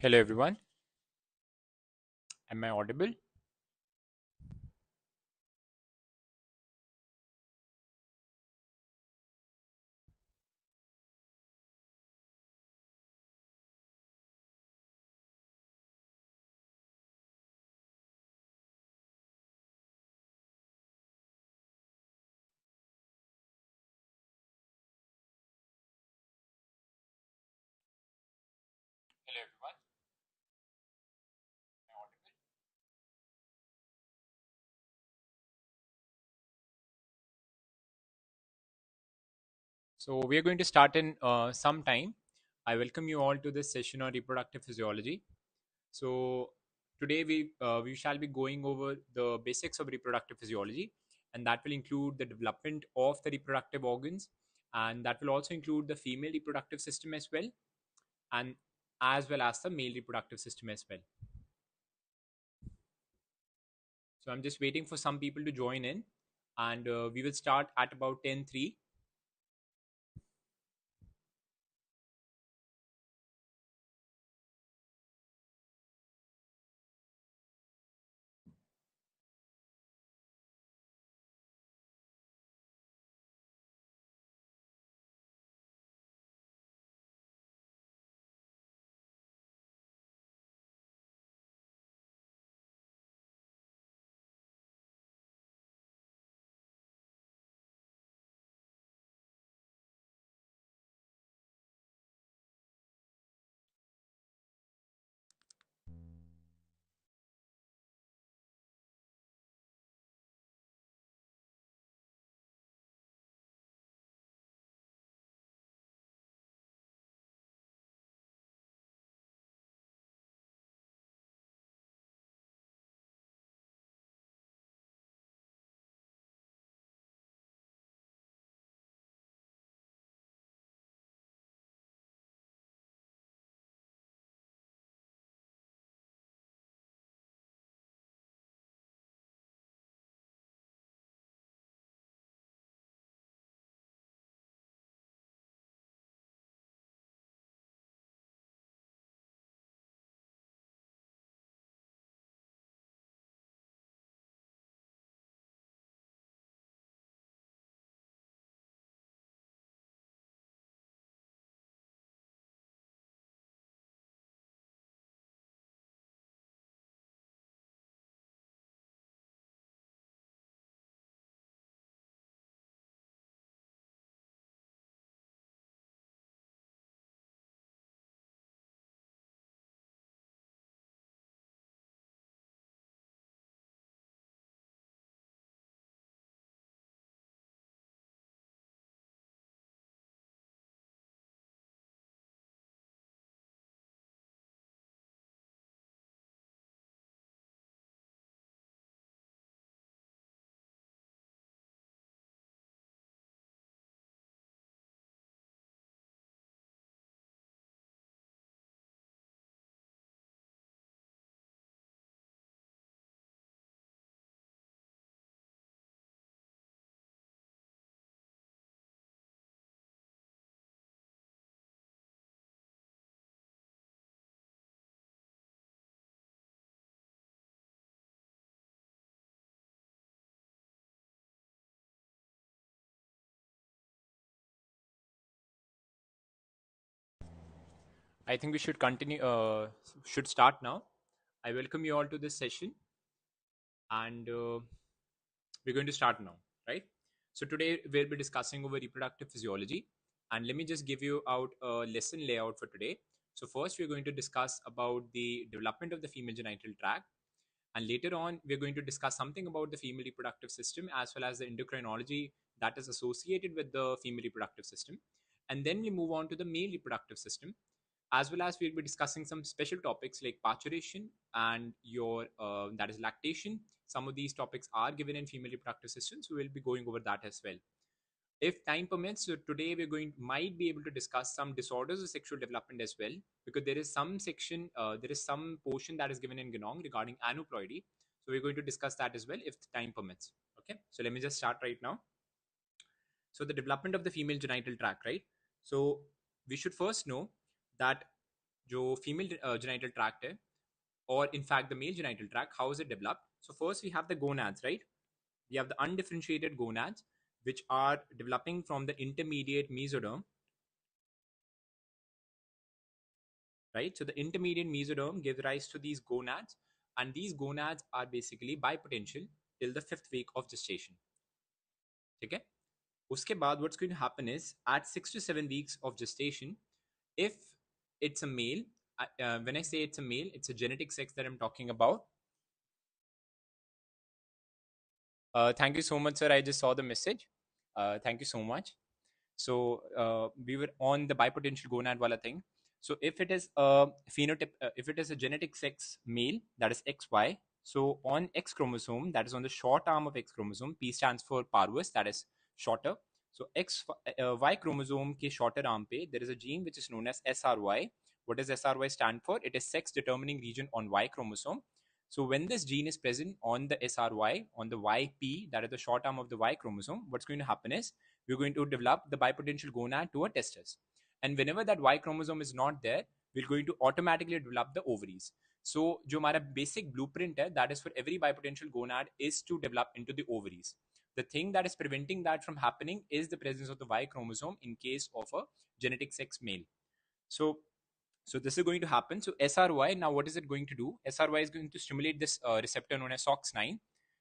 Hello everyone. Am I audible? Hello everyone. Am I audible? So we are going to start in some time. I welcome you all to this session on reproductive physiology. So today we shall be going over the basics of reproductive physiology, and that will include the development of the reproductive organs, and that will also include the female reproductive system as well, and as well as the male reproductive system as well. So I'm just waiting for some people to join in, and we will start at about 10:03. I think we should continue, should start now. I welcome you all to this session, and we're going to start now, right? So today we'll be discussing over reproductive physiology, and let me just give you out a lesson layout for today. So first, we're going to discuss about the development of the female genital tract, and later on, we're going to discuss something about the female reproductive system as well as the endocrinology that is associated with the female reproductive system. And then we move on to the male reproductive system, as well as we'll be discussing some special topics like parturition and your that is lactation. Some of these topics are given in female reproductive system, so we'll be going over that as well if time permits. So today we're going might be able to discuss some disorders of sexual development as well, because there is some section, there is some portion that is given in Gnong regarding aneuploidy. So we're going to discuss that as well if time permits. Okay, so let me just start right now. So the development of the female genital tract, right? So we should first know that जो female genital tract है, or in fact the male genital tract, how is it developed? So first we have the gonads, right? We have the undifferentiated gonads, which are developing from the intermediate mesoderm, right? So the intermediate mesoderm gives rise to these gonads, and these gonads are basically bipotential till the 5th week of gestation. Okay? Uske baad, what's going to happen is at 6 to 7 weeks of gestation, if it's a male, when I say it's a male, it's a genetic sex that I'm talking about. Thank you so much, sir. I just saw the message. Thank you so much. So we were on the bipotential gonad wala thing. So if it is a phenotype, if it is a genetic sex male, that is XY. So on X chromosome, that is on the short arm of X chromosome, P stands for parvus, that is shorter. So Y chromosome ke shorter arm pe, there is a gene which is known as SRY. What does SRY stand for? It is sex determining region on Y chromosome. So when this gene is present on the SRY, on the YP, that is the short arm of the Y chromosome, what's going to happen is we're going to develop the bipotential gonad to a testis. And whenever that Y chromosome is not there, we're going to automatically develop the ovaries. So जो हमारा basic blueprint है, that is for every bipotential gonad is to develop into the ovaries. The thing that is preventing that from happening is the presence of the Y chromosome in case of a genetic sex male. So this is going to happen. So SRY, now what is it going to do? SRY is going to stimulate this receptor known as SOX9.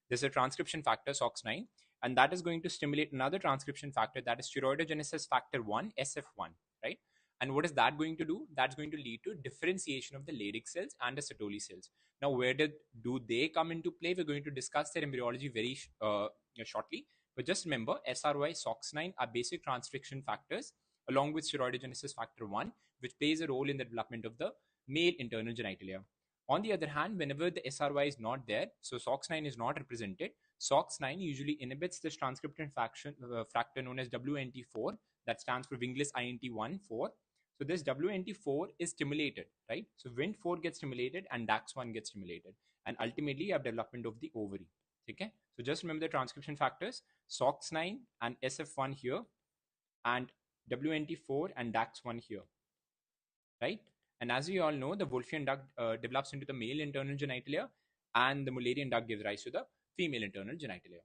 There's a transcription factor, SOX9, and that is going to stimulate another transcription factor, that is steroidogenesis factor 1, SF1, right? And what is that going to do? That's going to lead to differentiation of the Leydig cells and the Sertoli cells. Now, where do they come into play? We're going to discuss their embryology very shortly. But just remember, SRY, SOX9 are basic transcription factors along with steroidogenesis factor 1, which plays a role in the development of the male internal genitalia. On the other hand, whenever the SRY is not there, so SOX9 is not represented, SOX9 usually inhibits this transcription factor known as WNT4, that stands for Wingless INT1-4. So this WNT4 is stimulated, right? So WNT4 gets stimulated and DAX1 gets stimulated. And ultimately, you have development of the ovary. Okay? So just remember the transcription factors, SOX9 and SF1 here, and WNT4 and DAX1 here, right? And as we all know, the Wolffian duct develops into the male internal genitalia, and the Mullerian duct gives rise to the female internal genitalia.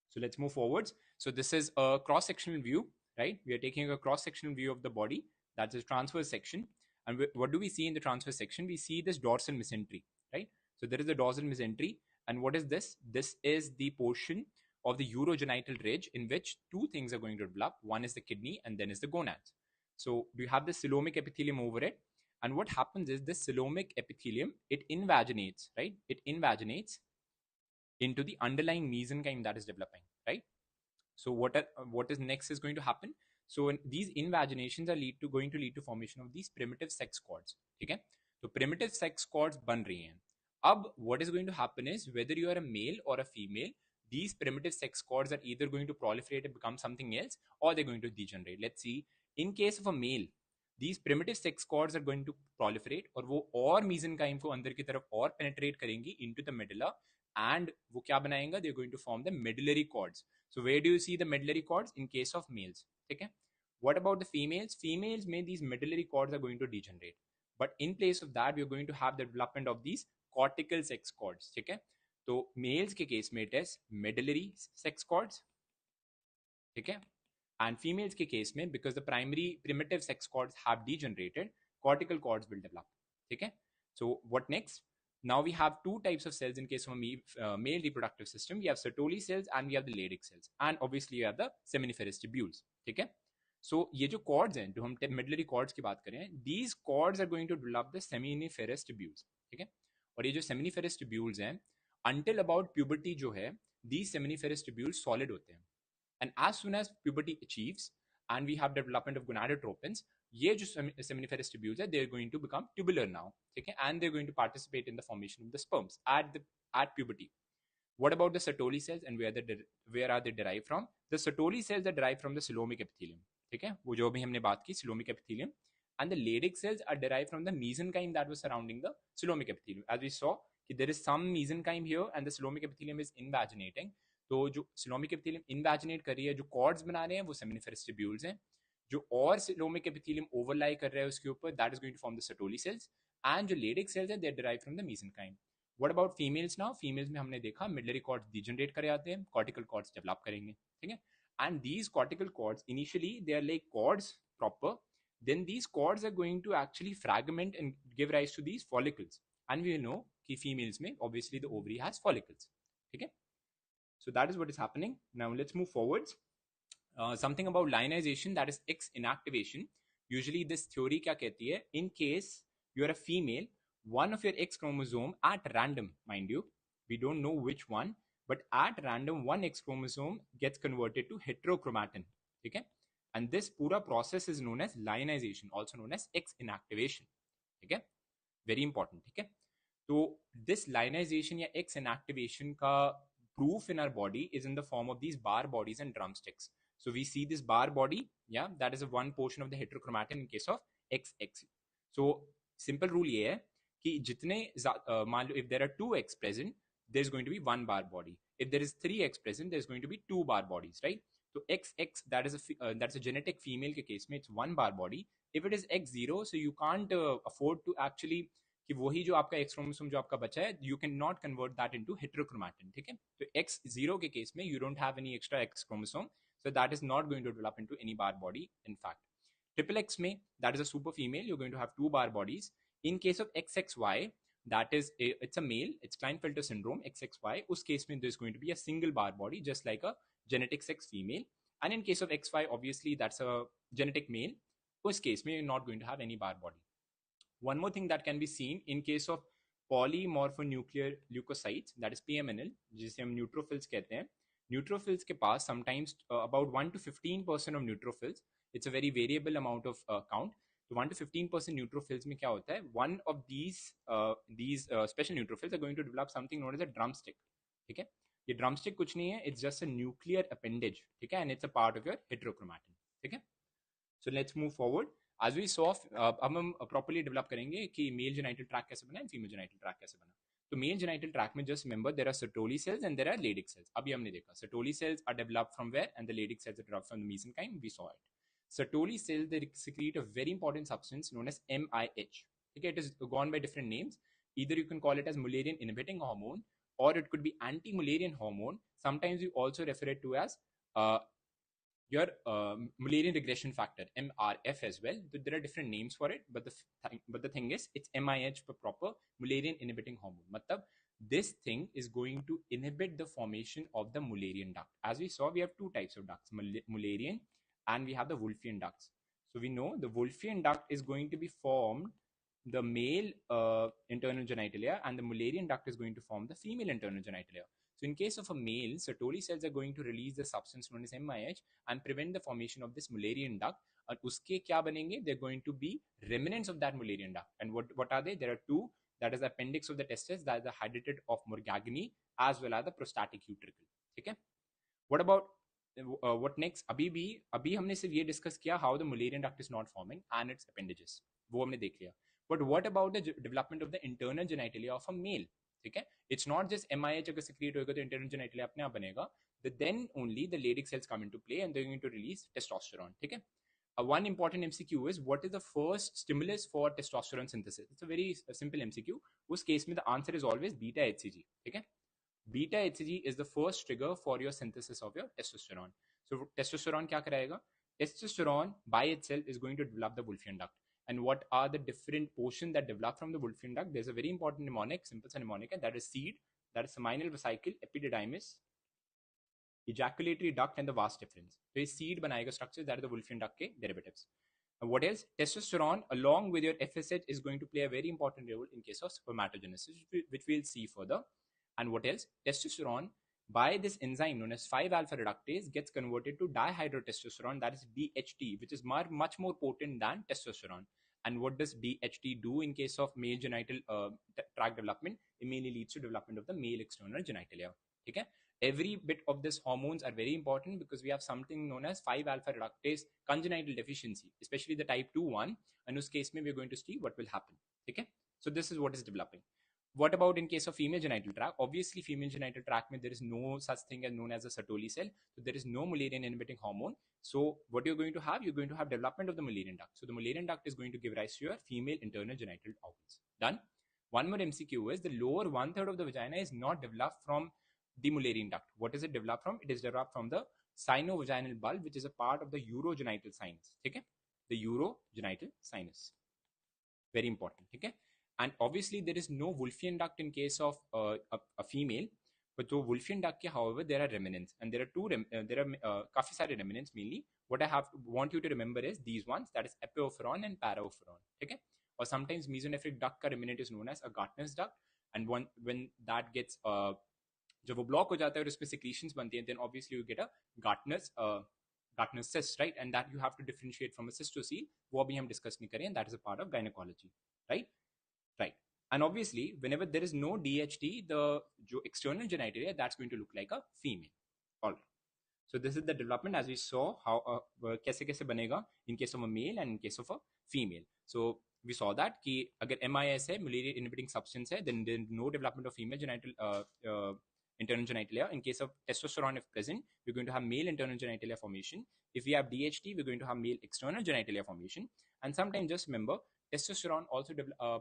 So let's move forwards. So this is a cross-sectional view, right? We are taking a cross-sectional view of the body. That's a transverse section. And what do we see in the transverse section? We see this dorsal mesentery, right? So there is a dorsal mesentery. And what is this? This is the portion of the urogenital ridge in which two things are going to develop. One is the kidney and then is the gonads. So you have the coelomic epithelium over it. And what happens is this coelomic epithelium, it invaginates, right? It invaginates into the underlying mesenchyme that is developing, right? So what is next is going to happen? So these invaginations are going to lead to formation of these primitive sex cords. Okay? So primitive sex cords ban rahi hain. Ab what is going to happen is whether you are a male or a female, these primitive sex cords are either going to proliferate and become something else, or they're going to degenerate. Let's see. In case of a male, these primitive sex cords are going to proliferate और वो और mesenchyme को अंदर की तरफ और penetrate करेंगी into the medulla, and वो क्या बनाएंगा? They're going to form the medullary cords. So where do you see the medullary cords? In case of males. Okay? What about the females? Females में these medullary cords are going to degenerate. But in place of that, we're going to have the development of these cortical sex cords. Okay? तो males के case में it is medullary sex cords. Okay? And females के case में, because the primary primitive sex cords have degenerated, cortical cords will develop. Okay? So what next? Now we have two types of cells in case of a male reproductive system. We have Sertoli cells and we have the Leydig cells. And obviously you have the seminiferous tubules. Okay? So ये जो cords हैं, जो हम medullary cords की बात करें, these cords are going to develop the seminiferous tubules. Okay? और ये जो seminiferous tubules हैं, until about puberty जो है, these seminiferous tubules solid होते हैं. And as soon as puberty achieves and we have development of gonadotropins, ये जो seminiferous tubules है, they're going to become tubular now, okay? And they're going to participate in the formation of the sperms at puberty. What about the Sertoli cells and where are they derived from? The Sertoli cells are derived from the coelomic epithelium, ठीक है? वो जो भी हमने बात की coelomic epithelium, and the Leydig cells are derived from the mesenchyme that was surrounding the coelomic epithelium. As we saw, there is some mesenchyme here and the coelomic epithelium is invaginating. तो जो coelomic epithelium invaginate कर रही है, जो cords बना रहे हैं वो seminiferous tubules हैं. जो और सिलोमिक एपिथेलियम ओवरलाई कर रहा है उसके ऊपर, that is going to form the Sertoli cells, and जो लेडिक सेल्स है they are derived from the mesenchyme. What about females now? Females में हमने देखा मिडलरी कॉर्ड्स डिजनरेट करे जाते हैं, कॉर्टिकल कॉर्ड्स डेवलप करेंगे, ठीक है. And these cortical cords initially they are like cords proper, then these cords are going to actually fragment and give rise to these follicles, and we know कि females में obviously the ovary has follicles, ठीक है. So that is what is happening. Now let's move forwards. Something about lionization, that is X inactivation. Usually this theory क्या कहती है? In case you are a female, one of your X chromosome at random, mind you, we don't know which one, but at random one X chromosome gets converted to heterochromatin, ठीक है. And this पूरा process is known as lionization, also known as X inactivation, ठीक है. Very important, ठीक है. तो this lionization या X inactivation का proof in our body is in the form of these bar bodies and drumsticks. So we see this bar body, yeah, that is a one portion of the heterochromatin in case of XX. So simple rule ये है कि जितने मान लो if there are 2X present, there's going to be one bar body. If there is 3X present, there's going to be two bar bodies, right? So XX, that's a genetic female के case में it's one bar body. If it is X0, so you can't afford to actually कि वही जो आपका X chromosome जो आपका बचा है, you cannot convert that into heterochromatin, ठीक है. तो X0 के case में you don't have any extra X chromosome, so that is not going to develop into any bar body. In fact, triple X में that is a super female, you're going to have two bar bodies. In case of XXY, that is it's a male, it's Klinefelter syndrome. XXY, उस case में there's going to be a single bar body just like a genetic sex female. And in case of XY, obviously that's a genetic male. उस case में you're not going to have any bar body. One more thing that can be seen in case of polymorphonuclear leukocytes, that is PMNL, जिसे हम neutrophils कहते हैं. Neutrophils के पास sometimes about 1 to 15% of neutrophils. It's a very variable amount of count. So 1 to 15% neutrophils में क्या होता है? One of these special neutrophils are going to develop something known as a drumstick. ठीक है? ये drumstick कुछ नहीं है. It's just a nuclear appendage. ठीक है? And it's a part of your heterochromatin. ठीक है? So let's move forward. As we saw, अब हम properly develop करेंगे कि male genital tract कैसे बना है, female genital tract कैसे बना. तो male genital tract में just remember there are Sertoli cells and there are Leydig cells. अभी हमने देखा Sertoli cells are developed from where and the Leydig cells are developed from the mesenchyme. We saw it. Sertoli cells, they secrete a very important substance known as MIH. Okay, it is gone by different names. Either you can call it as Mullerian inhibiting hormone, or it could be anti-Mullerian hormone. Sometimes you also refer it to as your Mullerian regression factor, MRF, as well. There are different names for it, but the thing is, it's MIH for proper Mullerian inhibiting hormone. Matlab, this thing is going to inhibit the formation of the Mullerian duct. As we saw, we have two types of ducts, Mullerian and we have the Wolffian ducts. So we know the Wolffian duct is going to be formed the male internal genitalia, and the Mullerian duct is going to form the female internal genitalia. So in case of a male, Sertoli cells are going to release the substance known as MIH and prevent the formation of this Mullerian duct. And uske kya banenge? They're going to be remnants of that Mullerian duct. And what are they? There are two. That is the appendix of the testes, that is the hydrated of Morgagni, as well as the prostatic utricle. Okay? What about what next? अभी हमने सिर्फ ये discuss किया how the Mullerian duct is not forming and its appendages. वो हमने देख लिया. But what about the development of the internal genitalia of a male? ठीक है? It's not just MIH अगर secrete होगा तो internal genitalia अपने आप बनेगा. Then only the Leydig cells come into play and they're going to release testosterone. ठीक है? One important MCQ is what is the first stimulus for testosterone synthesis? It's a very simple MCQ. उस case में the answer is always beta HCG. ठीक है? Beta HCG is the first trigger for your synthesis of your testosterone. So testosterone क्या कराएगा? Testosterone by itself is going to develop the Wolffian duct. And what are the different portions that develop from the Wolffian duct? There's a very important mnemonic, simple mnemonic, and that is seed, that is seminal vesicle, epididymis, ejaculatory duct, and the vas deferens. So ये seed बनाएगा structures that are the Wolffian duct के derivatives. And what else? Testosterone along with your FSH is going to play a very important role in case of spermatogenesis, which we'll see further. And what else? Testosterone by this enzyme known as 5-alpha reductase gets converted to dihydrotestosterone, that is DHT, which is much more potent than testosterone. And what does DHT do in case of male genital tract development? It mainly leads to development of the male external genitalia. Okay? Every bit of these hormones are very important because we have something known as 5-alpha reductase congenital deficiency, especially the type 2 one. And in this case, we're going to see what will happen. Okay? So this is what is developing. what about in case of female genital tract? Obviously, female genital tract में there is no such thing as known as a Sertoli cell. So there is no Mullerian inhibiting hormone. So what you're going to have development of the Mullerian duct. So the Mullerian duct is going to give rise to your female internal genital organs. Done. One more MCQ is the lower 1/3 of the vagina is not developed from the Mullerian duct. What is it developed from? It is developed from the sinovaginal bulb, which is a part of the urogenital sinus. Okay? The urogenital sinus. Very important. Okay? And obviously there is no Wolffian duct in case of a female, but the Wolffian duct के, however, there are remnants, and there are काफी सारे remnants. Mainly what I want you to remember is these ones, that is epiophron and paraophron. Okay? Or sometimes mesonephric duct का remnant is known as a Gartner's duct, and when that gets जब वो block हो जाता है और उसमें secretions बनती हैं, then obviously you get a Gartner's cyst, right? And that you have to differentiate from a cystocele. वो अभी हम discuss नहीं करें, and that is a part of gynecology, right? Right. And obviously, whenever there is no DHT, the external genitalia, that's going to look like a female. All right. So this is the development as we saw how kaise banega in case of a male and in case of a female. So we saw that कि अगर MIS है, malaria inhibiting substance है, then there is no development of female genital internal genitalia. In case of testosterone, if present, we're going to have male internal genitalia formation. If we have DHT, we're going to have male external genitalia formation. And sometimes just remember, testosterone also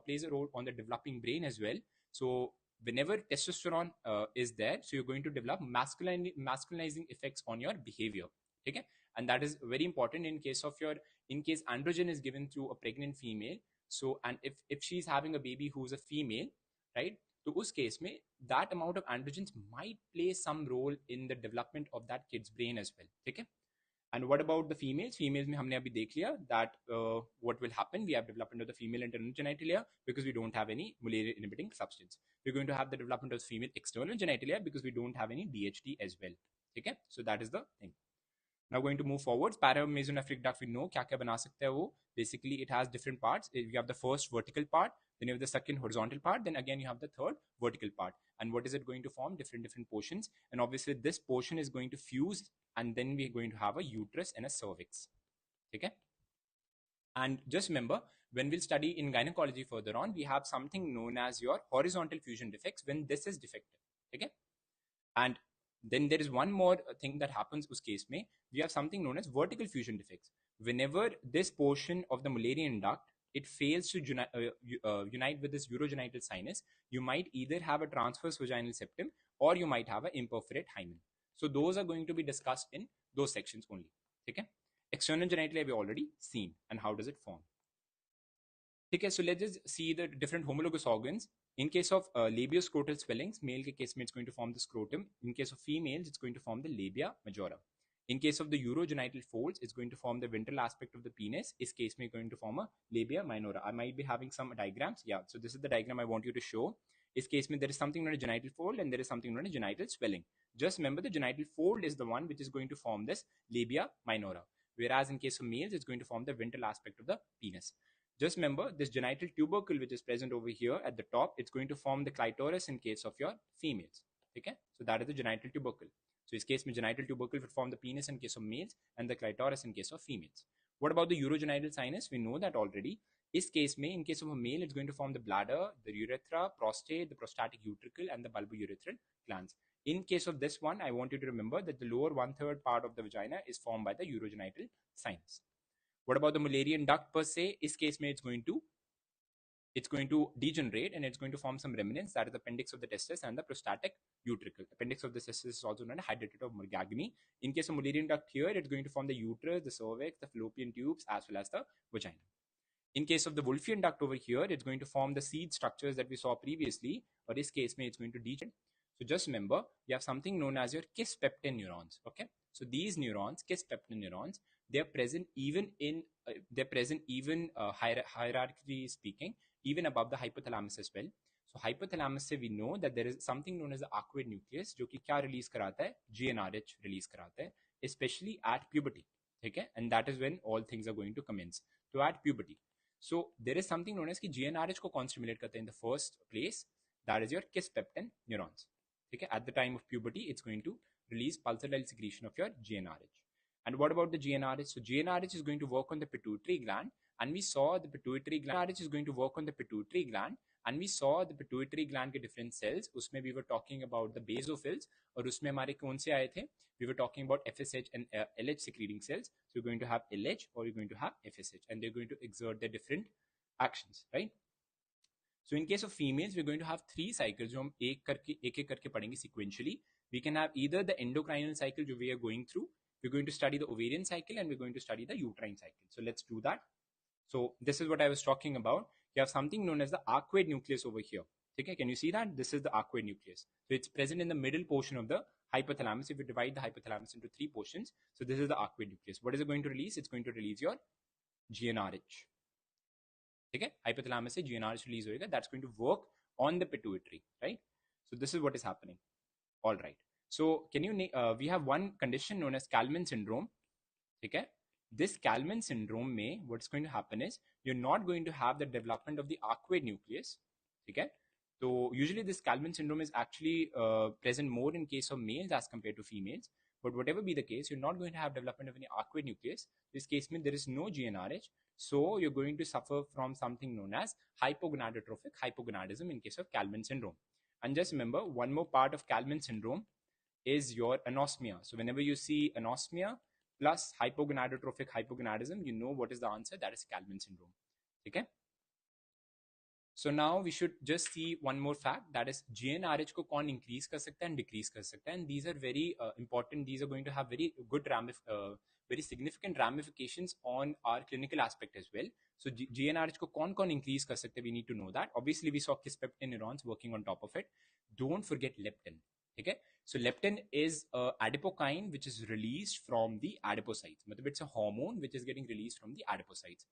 plays a role on the developing brain as well. So whenever testosterone is there, so you're going to develop masculinizing effects on your behavior. Okay? And that is very important in case androgen is given to a pregnant female. So, and if she's having a baby who's a female, right? तो उस case में that amount of androgens might play some role in the development of that kid's brain as well. ठीक है? And what about the females? Females में हमने अभी देख लिया that what will happen. We have development of the female internal genitalia because we don't have any Mullerian inhibiting substance. We're going to have the development of female external genitalia because we don't have any DHT as well. Okay? So that is the thing. Now going to move forwards. Paramesonephric duct, we know क्या क्या बना सकता है वो. Basically, it has different parts. You have the first vertical part, then you have the second horizontal part, then again you have the third vertical part. And what is it going to form? Different portions. And obviously this portion is going to fuse, and then we're going to have a uterus and a cervix. Okay? And just remember, when we'll study in gynecology further on, we have something known as your horizontal fusion defects when this is defective. Okay? And then there is one more thing that happens us case mein. We have something known as vertical fusion defects. Whenever this portion of the Mullerian duct, it fails to unite with this urogenital sinus, you might either have a transverse vaginal septum or you might have an imperforate hymen. So those are going to be discussed in those sections only. Okay? External genitalia we already seen, and how does it form. Okay, so let's just see the different homologous organs. In case of labioscrotal swellings, male के case में it's going to form the scrotum. In case of females, it's going to form the labia majora. In case of the urogenital folds, it's going to form the ventral aspect of the penis. In case में going to form a labia minora. I might be having some diagrams. Yeah, so this is the diagram I want you to show. In case में there is something known as genital fold and there is something known as genital swelling. Just remember the genital fold is the one which is going to form this labia minora. Whereas in case of males, it's going to form the ventral aspect of the penis. Just remember this genital tubercle which is present over here at the top, it's going to form the clitoris in case of your females. Okay? So that is the genital tubercle. So in case में genital tubercle would form the penis in case of males and the clitoris in case of females. What about the urogenital sinus? We know that already. Is case में, in case of a male, it's going to form the bladder, the urethra, prostate, the prostatic utricle, and the bulbourethral glands. In case of this one, I want you to remember that the lower 1/3 part of the vagina is formed by the urogenital sinus. What about the Mullerian duct per se? Is case में it's going to degenerate and it's going to form some remnants, that is the appendix of the testis and the prostatic utricle. Appendix of the testis is also known as hydrated of Morgagni. In case of Mullerian duct here, it's going to form the uterus, the cervix, the fallopian tubes, as well as the vagina. In case of the Wolffian duct over here, it's going to form the seed structures that we saw previously, or this case it's going to degenerate. So just remember, you have something known as your kiss peptin neurons. Okay, so these neurons, kiss peptin neurons, they're present even hierarchically speaking, even above the hypothalamus as well. So hypothalamus se we know that there is something known as the arcuate nucleus, जो कि क्या release कराता है? GnRH release कराता है, especially at puberty. Okay, and that is when all things are going to commence. So at puberty. So there is something known as कि GnRH को कौन stimulate करता है in the first place? That is your kiss peptin neurons. Okay, at the time of puberty, it's going to release pulsatile secretion of your GnRH. And what about the GnRH? So GnRH is going to work on the pituitary gland, and we saw the pituitary gland is going to work on the pituitary gland, and we saw the pituitary gland के different cells. उसमें we were talking about the basophils, और उसमें हमारे कौन से आए थे? We were talking about FSH and LH secreting cells. So you're going to have LH or you're going to have FSH, and they're going to exert their different actions, right? So in case of females, we're going to have 3 cycles जो हम एक करके पढ़ेंगे sequentially. We can have either the endocrinal cycle जो we are going through. We're going to study the ovarian cycle and we're going to study the uterine cycle. So let's do that. So this is what I was talking about. You have something known as the arcuate nucleus over here. Okay, can you see that? This is the arcuate nucleus. So it's present in the middle portion of the hypothalamus. If you divide the hypothalamus into 3 portions, so this is the arcuate nucleus. What is it going to release? It's going to release your GnRH. Okay, hypothalamus से GnRH release होएगा. That's going to work on the pituitary, right? So this is what is happening. All right. So can you we have one condition known as Kallmann syndrome. Okay, this Kallmann syndrome में what's going to happen is you're not going to have the development of the arcuate nucleus. Okay, so usually this Kallmann syndrome is actually present more in case of males as compared to females. But whatever be the case, you're not going to have development of any arcuate nucleus. This case means there is no GnRH. So you're going to suffer from something known as hypogonadotrophic hypogonadism in case of Kallmann syndrome. And just remember, one more part of Kallmann syndrome is your anosmia. So whenever you see anosmia plus hypogonadotrophic hypogonadism, you know what is the answer. That is Kallmann syndrome. Okay. So now we should just see one more fact, that is GnRH को कौन increase कर सकता है and decrease कर सकता है, and these are very important. These are going to have very good very significant ramifications on our clinical aspect as well. So GnRH को कौन increase कर सकते हैं, we need to know that. Obviously we saw Peptin neurons working on top of it. Don't forget leptin. Okay, so leptin is a adipokine which is released from the adipocytes. मतलब it's a hormone which is getting released from the adipocytes,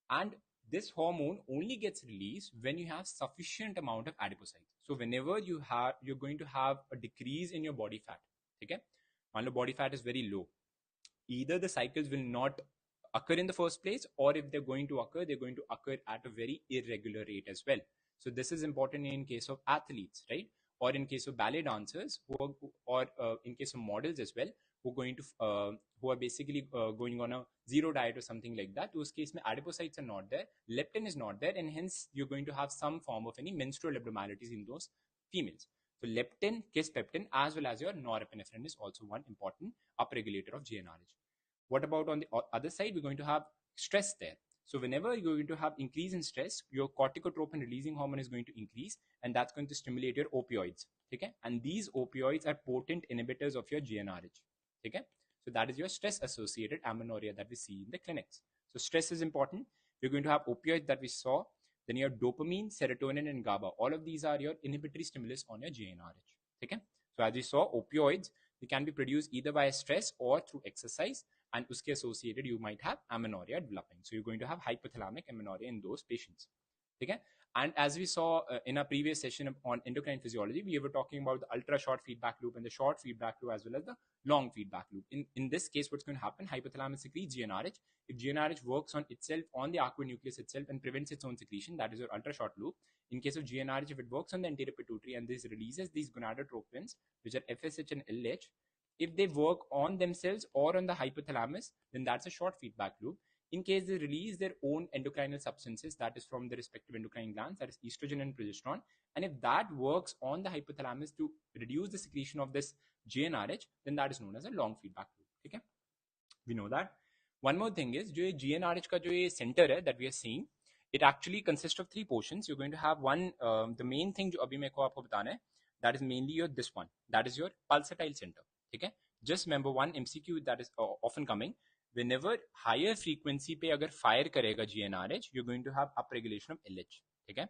and this hormone only gets released when you have sufficient amount of adipocytes. So whenever you're going to have a decrease in your body fat. Okay, मान लो body fat is very low, either the cycles will not occur in the first place, or if they're going to occur, they're going to occur at a very irregular rate as well. So this is important in case of athletes, right? Or in case of ballet dancers, or in case of models as well, who are basically going on a zero diet or something like that. Those case mein adipocytes are not there, leptin is not there, and hence you're going to have some form of any menstrual abnormalities in those females. So leptin, kisspeptin, as well as your norepinephrine is also one important upregulator of GnRH. What about on the other side? We're going to have stress there. So whenever you're going to have increase in stress, your corticotropin releasing hormone is going to increase, and that's going to stimulate your opioids. Okay, and these opioids are potent inhibitors of your GnRH. Okay, so that is your stress associated amenorrhea that we see in the clinics. So stress is important. You're going to have opioids that we saw. Then you have dopamine, serotonin, and GABA. All of these are your inhibitory stimulus on your GnRH. Okay, so as we saw, opioids, they can be produced either by stress or through exercise, and uske associated you might have amenorrhea developing. So you're going to have hypothalamic amenorrhea in those patients. Okay, and as we saw in our previous session on endocrine physiology, we were talking about the ultra short feedback loop and the short feedback loop as well as the long feedback loop. In this case, what's going to happen? Hypothalamus secretes GnRH. If GnRH works on itself, on the arcuate nucleus itself, and prevents its own secretion, that is your ultra short loop. In case of GnRH, if it works on the anterior pituitary and this releases these gonadotropins, which are FSH and LH, if they work on themselves or on the hypothalamus, then that's a short feedback loop. In case they release their own endocrinal substances, that is from the respective endocrine glands, that is estrogen and progesterone, and if that works on the hypothalamus to reduce the secretion of this GnRH, then that is known as a long feedback loop. Okay, we know that. One more thing is, जो GnRH का जो center है that we are seeing, it actually consists of 3 portions. You're going to have one, the main thing जो अभी मेरे को आपको बताना है, that is mainly your this one, that is your pulsatile center. Okay, just remember one MCQ that is often coming. Whenever higher frequency पे अगर fire करेगा GnRH, you're going to have upregulation of LH. Okay,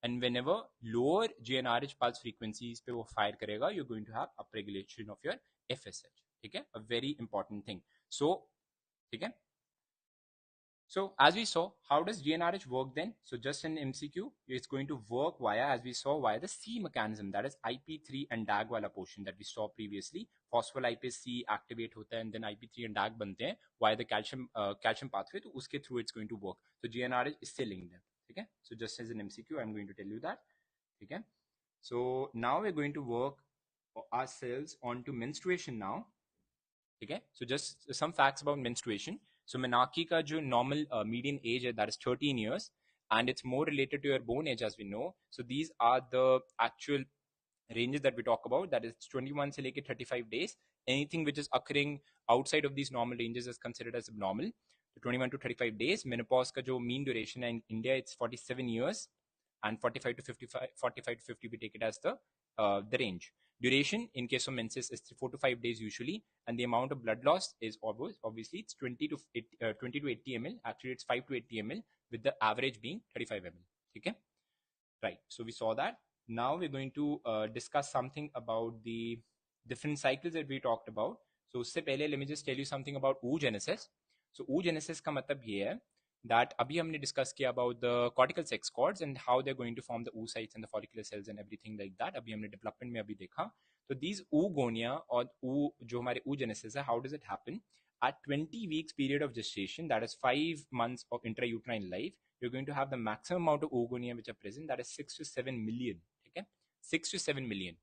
and whenever lower GnRH pulse frequencies पे वो fire करेगा, you're going to have upregulation of your FSH. Okay, a very important thing. So, okay. So as we saw, how does GnRH work then? So just in MCQ, it's going to work via, as we saw, via the C mechanism, that is IP3 and DAG wala portion that we saw previously. Phospholipase C activate hota hai, and then IP3 and DAG bante hain via the calcium pathway. So uske through it's going to work. So GnRH is still linked there. Okay. So just as an MCQ, I'm going to tell you that. Okay. So now we're going to work ourselves onto menstruation now. Okay. So just some facts about menstruation. So menarche का जो normal median age है, that is 13 years, and it's more related to your bone age, as we know. So these are the actual ranges that we talk about, that is 21 से लेके 35 days. Anything which is occurring outside of these normal ranges is considered as abnormal. So 21 to 35 days. Menopause का जो mean duration है in India, it's 47 years, and 45 to 55, 45 to 50 we take it as the range. Duration in case of menses is 4 to 5 days usually, and the amount of blood loss is obviously it's 20 to 80 ml. Actually, it's 5 to 80 ml, with the average being 35 ml. Okay, right. So we saw that. Now we're going to discuss something about the different cycles that we talked about. So उससे पहले let me just tell you something about oogenesis. So oogenesis का मतलब ये है that अभी हमने discuss किया about the cortical sex cords and how they're going to form the oocytes and the follicular cells and everything like that. अभी हमने development में अभी देखा. So these oogonia और जो हमारे oogenesis है, how does it happen? At 20 weeks period of gestation, that is 5 months of intrauterine life, you're going to have the maximum amount of oogonia which are present, that is 6 to 7 million. Okay, 6 to 7 million.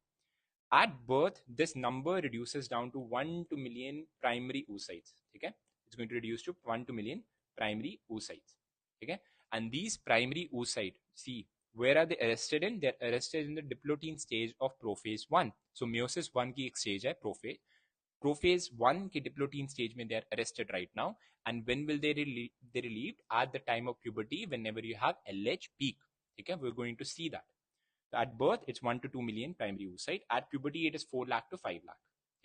At birth, this number reduces down to 1 to million primary oocytes. Okay, it's going to reduce to 1 to million primary oocytes. Okay, and these primary oocytes, see, where are they arrested in? They're arrested in the diplotin stage of prophase 1. So meiosis 1 की एक stage है prophase 1 के diplotin stage में they are arrested right now. And when will they relieved? At the time of puberty, whenever you have LH peak. Okay, we're going to see that. So at birth, it's 1 to 2 million primary oocyte. At puberty, it is 4 lakh to 5 lakh.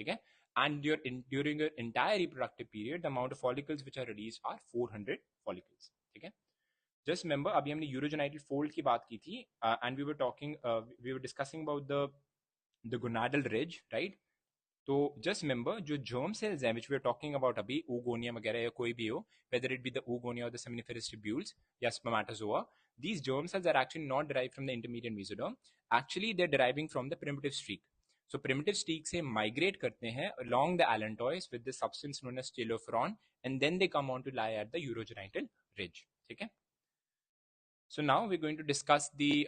Okay, and during your entire reproductive period, the amount of follicles which are released are 400 follicles. Okay, just remember, अभी हमने urogenital fold की बात की थी, and we were discussing about the gonadal ridge, right? तो just remember, जो germ cells हैं which we are talking about अभी, oogonia वगैरह या कोई भी हो, whether it be the oogonia or the seminiferous tubules या spermatozoa, these germ cells are actually not derived from the intermediate mesoderm. Actually they're deriving from the primitive streak. So primitive streak से migrate करते हैं along the allantois with the substance known as stellophoron, and then they come on to lie at the urogenital ridge. ठीक है? So now we're going to discuss the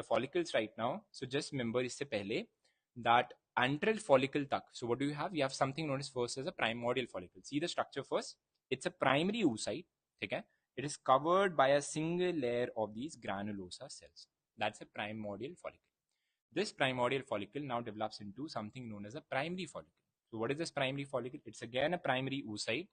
follicles right now. So just remember इससे पहले that antral follicle tak. So what do you have? You have something known as first as a primordial follicle. See the structure first. It's a primary oocyte. Okay? It is covered by a single layer of these granulosa cells. That's a primordial follicle. This primordial follicle now develops into something known as a primary follicle. So what is this primary follicle? It's again a primary oocyte